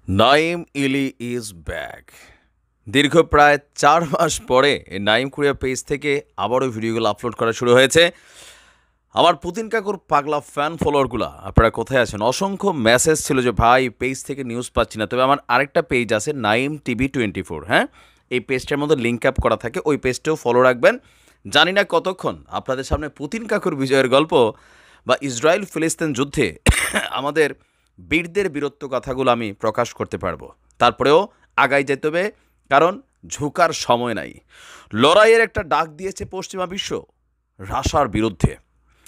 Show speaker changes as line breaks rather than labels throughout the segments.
Naim Ili is back. দীর্ঘ প্রায় ৪ মাস পরে এই নাইম কোরিয়া পেজ থেকে আবারও ভিডিওগুলো আপলোড করা শুরু হয়েছে। আমার পুতিন কাকুর পাগলা ফ্যান ফলোয়ারগুলা আপনারা কোথায় আছেন? অসংখ্য মেসেজ ছিল যে ভাই পেজ থেকে নিউজ পাচ্ছি না। তবে আমার আরেকটা পেজ আছে নাইম টিভি 24, হ্যাঁ, এই পেজটার মধ্যে লিঙ্ক আপ করা থাকে, ওই পেজটাও ফলো রাখবেন। জানি না কতক্ষণ আপনাদের সামনে পুতিন কাকুর বিজয়ের গল্প বা ইসরায়েল ফিলিস্তিন যুদ্ধে আমাদের বীরদের বীরত্ব কথাগুলো আমি প্রকাশ করতে পারবো। তারপরেও আগাই যেতে হবে, কারণ ঝুঁকার সময় নাই। লড়াইয়ের একটা ডাক দিয়েছে পশ্চিমা বিশ্ব রাশার বিরুদ্ধে।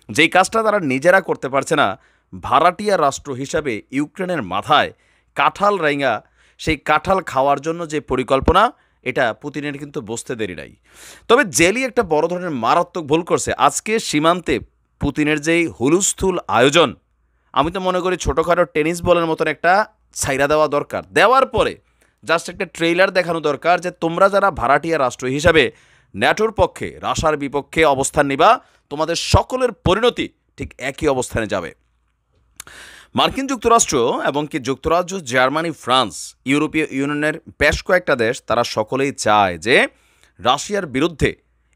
যেই কাজটা তারা নিজেরা করতে পারছে না, ভাড়াটিয়া রাষ্ট্র হিসাবে ইউক্রেনের মাথায় কাঁঠাল রাইঙা সেই কাঁঠাল খাওয়ার জন্য যে পরিকল্পনা, এটা পুতিনের কিন্তু বুঝতে দেরি নাই। তবে জেলি একটা বড় ধরনের মারাত্মক ভুল করছে। আজকে সীমান্তে পুতিনের যেই হুলুস্থুল আয়োজন, আমি তো মনে করি ছোটোখাটো টেনিস বলের মতন একটা ছাইরা দেওয়া দরকার। দেওয়ার পরে জাস্ট একটা ট্রেইলার দেখানো দরকার যে তোমরা যারা ভাড়াটিয়া রাষ্ট্র হিসাবে ন্যাটোর পক্ষে রাশার বিপক্ষে অবস্থান নিবা, তোমাদের সকলের পরিণতি ঠিক একই অবস্থানে যাবে। মার্কিন যুক্তরাষ্ট্র এবং কি যুক্তরাজ্য, জার্মানি, ফ্রান্স, ইউরোপীয় ইউনিয়নের বেশ কয়েকটা দেশ, তারা সকলেই চায় যে রাশিয়ার বিরুদ্ধে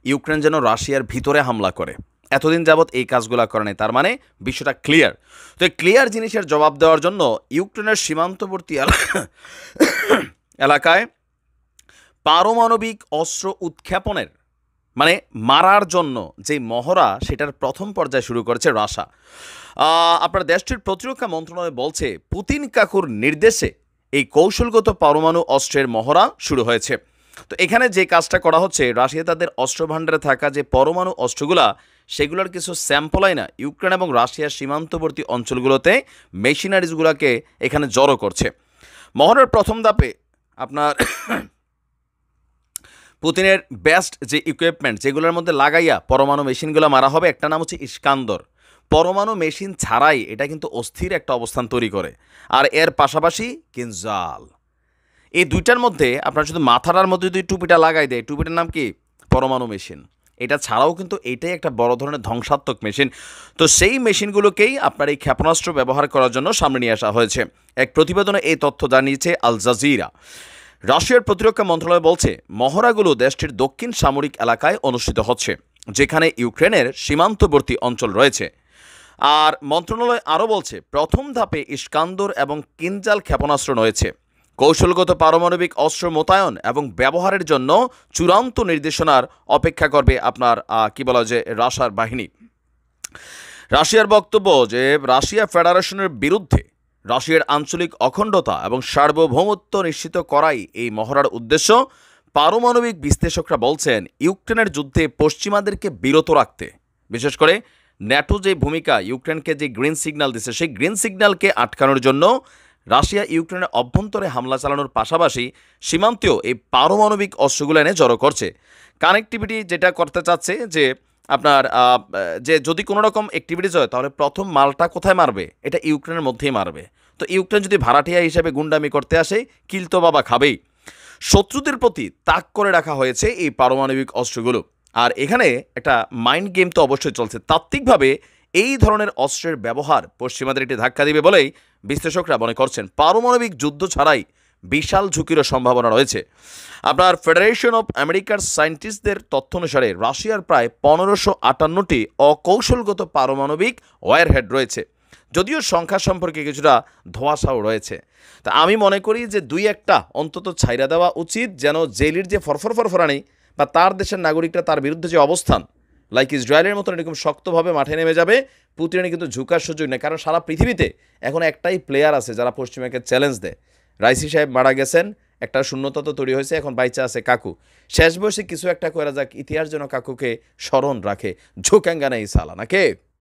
ইউক্রেন যেন রাশিয়ার ভিতরে হামলা করে। এতদিন যাবৎ এই কাজগুলো করে নাই, তার মানে বিশ্বটা ক্লিয়ার। তো এই ক্লিয়ার জিনিসের জবাব দেওয়ার জন্য ইউক্রেনের সীমান্তবর্তী এলাকায় পারমাণবিক অস্ত্র উৎক্ষেপণের মানে মারার জন্য যে মহড়া, সেটার প্রথম পর্যায়ে শুরু করেছে রাশা। আপনার দেশটির প্রতিরক্ষা মন্ত্রণালয় বলছে পুতিন কাকুর নির্দেশে এই কৌশলগত পরমাণু অস্ত্রের মহড়া শুরু হয়েছে। তো এখানে যে কাজটা করা হচ্ছে, রাশিয়া তাদের অস্ত্র ভাণ্ডারে থাকা যে পরমাণু অস্ত্রগুলা, সেগুলোর কিছু স্যাম্পল না ইউক্রেন এবং রাশিয়ার সীমান্তবর্তী অঞ্চলগুলোতে মেশিনারিজগুলোকে এখানে জড়ো করছে। মহড়ার প্রথম ধাপে আপনার পুতিনের বেস্ট যে ইকুইপমেন্ট, যেগুলোর মধ্যে লাগাইয়া পরমাণু মেশিনগুলো মারা হবে, একটা নাম হচ্ছে ইস্কান্দর। পরমাণু মেশিন ছাড়াই এটা কিন্তু অস্থির একটা অবস্থান তৈরি করে। আর এর পাশাপাশি কিনজাল, এই দুইটার মধ্যে আপনার শুধু মাথাটার মধ্যে যদি টুপিটা লাগাই দেয়, টুপিটার নাম কি? পরমাণু মেশিন। এটা ছাড়াও কিন্তু এইটাই একটা বড় ধরনের ধ্বংসাত্মক মেশিন। তো সেই মেশিনগুলোকেই আপনার এই ক্ষেপণাস্ত্র ব্যবহার করার জন্য সামনে নিয়ে আসা হয়েছে। এক প্রতিবেদনে এই তথ্য জানিয়েছে আল জাজিরা। রাশিয়ার প্রতিরক্ষা মন্ত্রণালয় বলছে মহড়াগুলো দেশটির দক্ষিণ সামরিক এলাকায় অনুষ্ঠিত হচ্ছে, যেখানে ইউক্রেনের সীমান্তবর্তী অঞ্চল রয়েছে। আর মন্ত্রণালয় আরও বলছে প্রথম ধাপে ইস্কান্দর এবং কিনজাল ক্ষেপণাস্ত্র রয়েছে। কৌশলগত পারমাণবিক অস্ত্র মোতায়েন এবং ব্যবহারের জন্য চূড়ান্ত নির্দেশনার অপেক্ষা করবে আপনার কি বলা যে রাশিয়ার বাহিনী। রাশিয়ার বক্তব্য যে রাশিয়া ফেডারেশনের বিরুদ্ধে রাশিয়ার আঞ্চলিক অখণ্ডতা এবং সার্বভৌমত্ব নিশ্চিত করাই এই মহড়ার উদ্দেশ্য। পারমাণবিক বিশ্লেষকরা বলছেন ইউক্রেনের যুদ্ধে পশ্চিমাদেরকে বিরত রাখতে, বিশেষ করে ন্যাটো যে ভূমিকা ইউক্রেনকে যে গ্রিন সিগন্যাল দিচ্ছে, সেই গ্রিন সিগন্যালকে আটকানোর জন্য রাশিয়া ইউক্রেনের অভ্যন্তরে হামলা চালানোর পাশাপাশি সীমান্তেও এই পারমাণবিক অস্ত্রগুলো এনে জড়ো করছে। কানেক্টিভিটি যেটা করতে চাচ্ছে যে আপনার যে যদি কোনো রকম অ্যাক্টিভিটিস হয়, তাহলে প্রথম মালটা কোথায় মারবে? এটা ইউক্রেনের মধ্যেই মারবে। তো ইউক্রেন যদি ভাড়াটিয়া হিসেবে গুন্ডামি করতে আসে, কিল তো বাবা খাবেই। শত্রুদের প্রতি তাক করে রাখা হয়েছে এই পারমাণবিক অস্ত্রগুলো। আর এখানে একটা মাইন্ড গেম তো অবশ্যই চলছে। তাত্ত্বিকভাবে এই ধরনের অস্ত্রের ব্যবহার পশ্চিমাদের একটি ধাক্কা দিবে বলেই বিশ্লেষকরা মনে করছেন। পারমাণবিক যুদ্ধ ছাড়াই বিশাল ঝুঁকিরও সম্ভাবনা রয়েছে। আপনার ফেডারেশন অফ আমেরিকার সায়েন্টিস্টদের তথ্য অনুসারে রাশিয়ার প্রায় 1558টি অকৌশলগত পারমাণবিক ওয়ারহেড রয়েছে, যদিও সংখ্যা সম্পর্কে কিছুটা ধোঁয়াশাও রয়েছে। তা আমি মনে করি যে দুই একটা অন্তত ছাইরা দেওয়া উচিত, যেন জেলির যে ফরফরানি বা তার দেশের নাগরিকরা তার বিরুদ্ধে যে অবস্থান, লাইক ইসরায়েলের মতন এরকম শক্তভাবে মাঠে নেমে যাবে, পুতিনের কিন্তু ঝুঁকার সুযোগ নেই। কারণ সারা পৃথিবীতে এখন একটাই প্লেয়ার আছে যারা পশ্চিমাকে চ্যালেঞ্জ দেয়। রাইসি সাহেব মারা গেছেন, একটা শূন্যতা তো তৈরি হয়েছে, এখন বাইচা আছে কাকু। শেষ বয়সে কিছু একটা করা যাক, ইতিহাস যেন কাকুকে স্মরণ রাখে। ঝোঁকাঙ্গা নেই সালা নাকি?